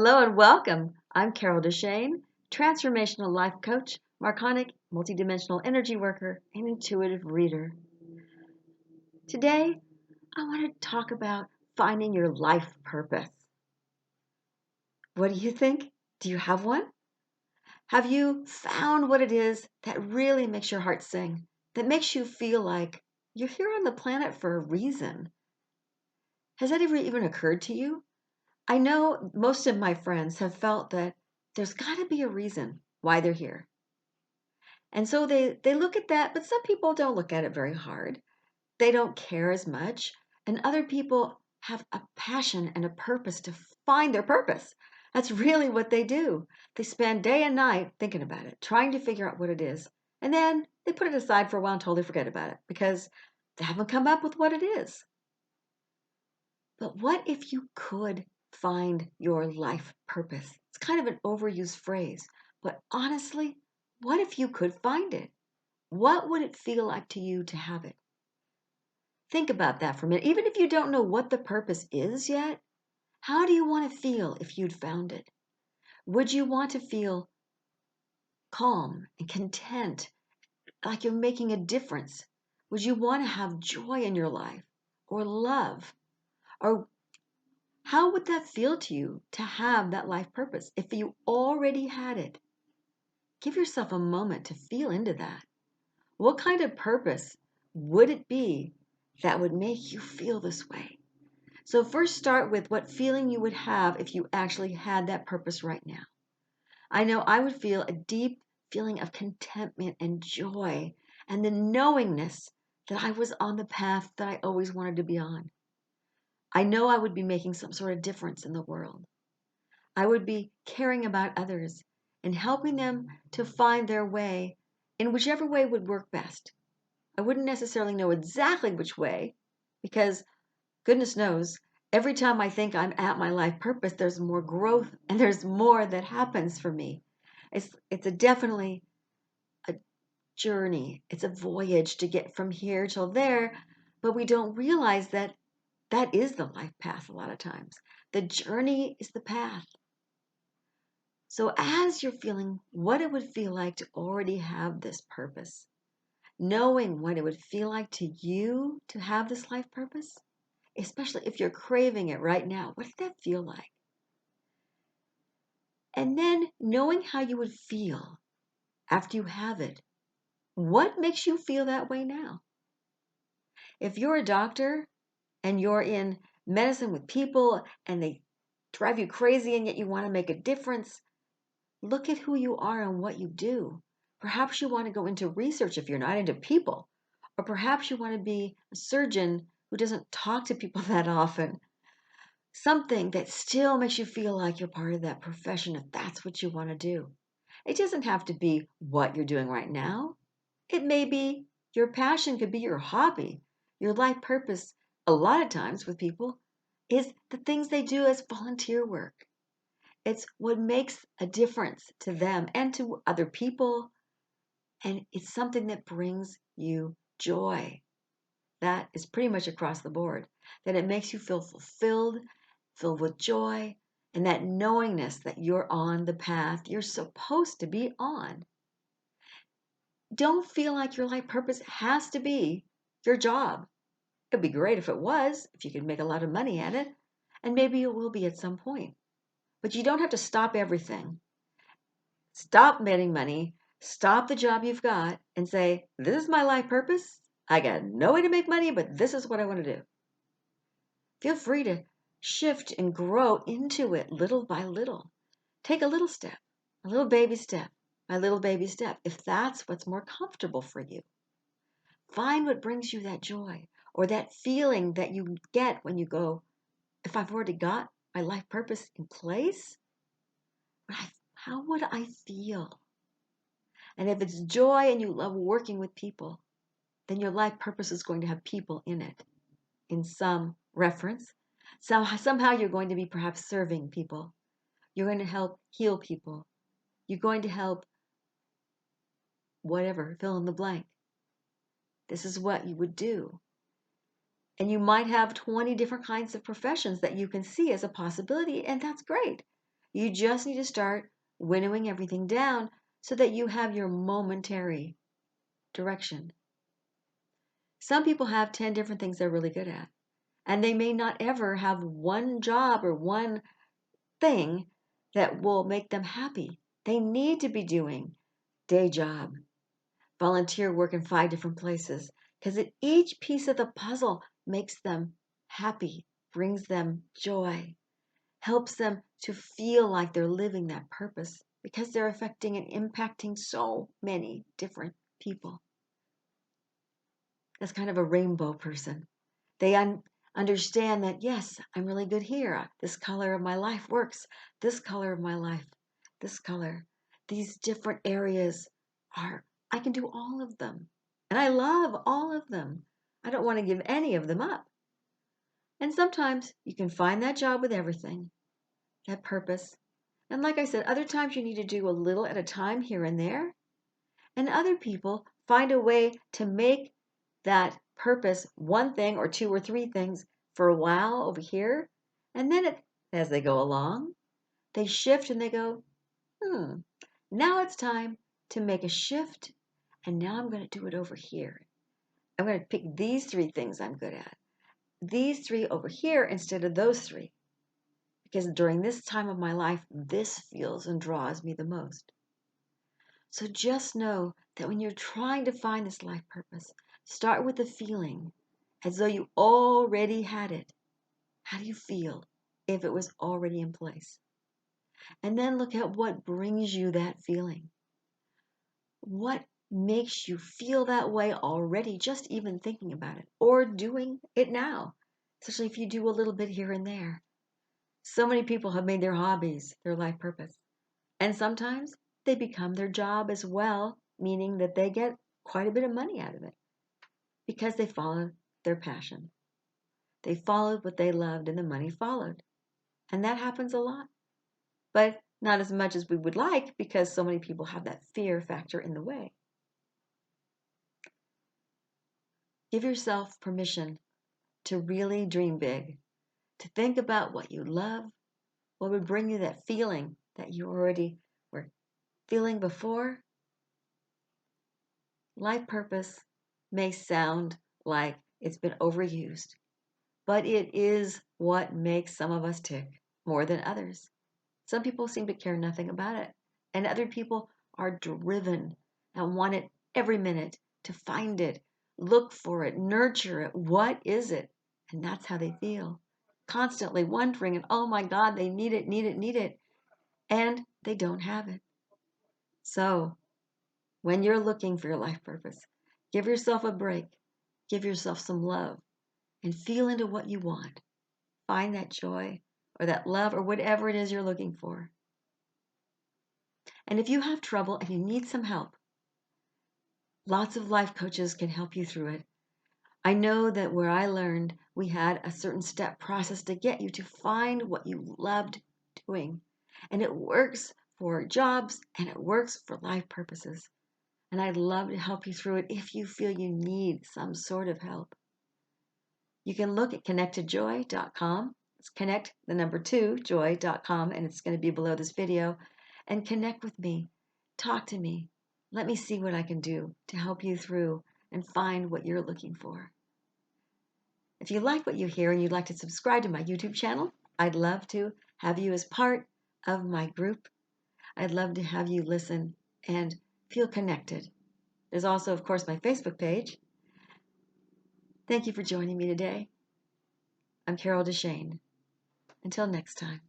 Hello and welcome. I'm Carol DeChaine, transformational life coach, Marconic, multidimensional energy worker, and intuitive reader. Today, I want to talk about finding your life purpose. What do you think? Do you have one? Have you found what it is that really makes your heart sing, that makes you feel like you're here on the planet for a reason? Has that ever even occurred to you? I know most of my friends have felt that there's got to be a reason why they're here. And so they look at that, but some people don't look at it very hard. They don't care as much. And other people have a passion and a purpose to find their purpose. That's really what they do. They spend day and night thinking about it, trying to figure out what it is. And then they put it aside for a while and totally forget about it because they haven't come up with what it is. But what if you could find your life purpose? It's kind of an overused phrase, but honestly, what if you could find it? What would it feel like to you to have it? Think about that for a minute. Even if you don't know what the purpose is yet, how do you want to feel if you'd found it? Would you want to feel calm and content, like you're making a difference? Would you want to have joy in your life or love? Or how would that feel to you to have that life purpose if you already had it? Give yourself a moment to feel into that. What kind of purpose would it be that would make you feel this way? So, first, start with what feeling you would have if you actually had that purpose right now. I know I would feel a deep feeling of contentment and joy and the knowingness that I was on the path that I always wanted to be on. I know I would be making some sort of difference in the world. I would be caring about others and helping them to find their way in whichever way would work best. I wouldn't necessarily know exactly which way because goodness knows, every time I think I'm at my life purpose, there's more growth and there's more that happens for me. It's definitely a journey. It's a voyage to get from here till there, but we don't realize that that is the life path a lot of times. The journey is the path. So as you're feeling what it would feel like to already have this purpose, knowing what it would feel like to you to have this life purpose, especially if you're craving it right now, what does that feel like? And then knowing how you would feel after you have it, what makes you feel that way now? If you're a doctor and you're in medicine with people and they drive you crazy and yet you want to make a difference, look at who you are and what you do. Perhaps you want to go into research if you're not into people, or perhaps you want to be a surgeon who doesn't talk to people that often. Something that still makes you feel like you're part of that profession if that's what you want to do. It doesn't have to be what you're doing right now. It may be your passion, could be your hobby. Your life purpose, a lot of times with people, is the things they do as volunteer work. It's what makes a difference to them and to other people. And it's something that brings you joy. That is pretty much across the board. That it makes you feel fulfilled, filled with joy, and that knowingness that you're on the path you're supposed to be on. Don't feel like your life purpose has to be your job. It'd be great if it was, if you could make a lot of money at it, and maybe it will be at some point. But you don't have to stop everything. Stop making money, stop the job you've got, and say, this is my life purpose. I got no way to make money, but this is what I want to do. Feel free to shift and grow into it little by little. Take a little step, a little baby step, a little baby step, if that's what's more comfortable for you. Find what brings you that joy or that feeling that you get when you go, if I've already got my life purpose in place, how would I feel? And if it's joy and you love working with people, then your life purpose is going to have people in it in some reference. Somehow you're going to be perhaps serving people. You're going to help heal people. You're going to help whatever, fill in the blank. This is what you would do. And you might have 20 different kinds of professions that you can see as a possibility, and that's great. You just need to start winnowing everything down so that you have your momentary direction. Some people have 10 different things they're really good at, and they may not ever have one job or one thing that will make them happy. They need to be doing day job, volunteer work in 5 different places, because each piece of the puzzle makes them happy, brings them joy, helps them to feel like they're living that purpose because they're affecting and impacting so many different people. That's kind of a rainbow person. They understand that, yes, I'm really good here. This color of my life works. This color of my life, this color. These different areas I can do all of them. And I love all of them. I don't want to give any of them up. And sometimes you can find that job with everything, that purpose. And like I said, other times you need to do a little at a time here and there. And other people find a way to make that purpose one thing or 2 or 3 things for a while over here. And then as they go along, they shift and they go, now it's time to make a shift. And now I'm going to do it over here. I'm going to pick these 3 things I'm good at. These 3 over here instead of those 3. Because during this time of my life, this feels and draws me the most. So just know that when you're trying to find this life purpose, start with the feeling as though you already had it. How do you feel if it was already in place? And then look at what brings you that feeling. What makes you feel that way already, just even thinking about it or doing it now, especially if you do a little bit here and there. So many people have made their hobbies their life purpose. And sometimes they become their job as well, meaning that they get quite a bit of money out of it because they followed their passion. They followed what they loved and the money followed. And that happens a lot, but not as much as we would like because so many people have that fear factor in the way. Give yourself permission to really dream big, to think about what you love, what would bring you that feeling that you already were feeling before. Life purpose may sound like it's been overused, but it is what makes some of us tick more than others. Some people seem to care nothing about it, and other people are driven and want it every minute to find it, look for it, nurture it. What is it? And that's how they feel. Constantly wondering, and oh my God, they need it, need it, need it, and they don't have it. So, when you're looking for your life purpose, give yourself a break, give yourself some love, and feel into what you want. Find that joy or that love or whatever it is you're looking for. And if you have trouble and you need some help, lots of life coaches can help you through it. I know that where I learned, we had a certain step process to get you to find what you loved doing. And it works for jobs and it works for life purposes. And I'd love to help you through it if you feel you need some sort of help. You can look at connecttojoy.com. It's connect, the number 2, joy.com, and it's going to be below this video. And connect with me. Talk to me. Let me see what I can do to help you through and find what you're looking for. If you like what you hear and you'd like to subscribe to my YouTube channel, I'd love to have you as part of my group. I'd love to have you listen and feel connected. There's also, of course, my Facebook page. Thank you for joining me today. I'm Carol DeChaine. Until next time.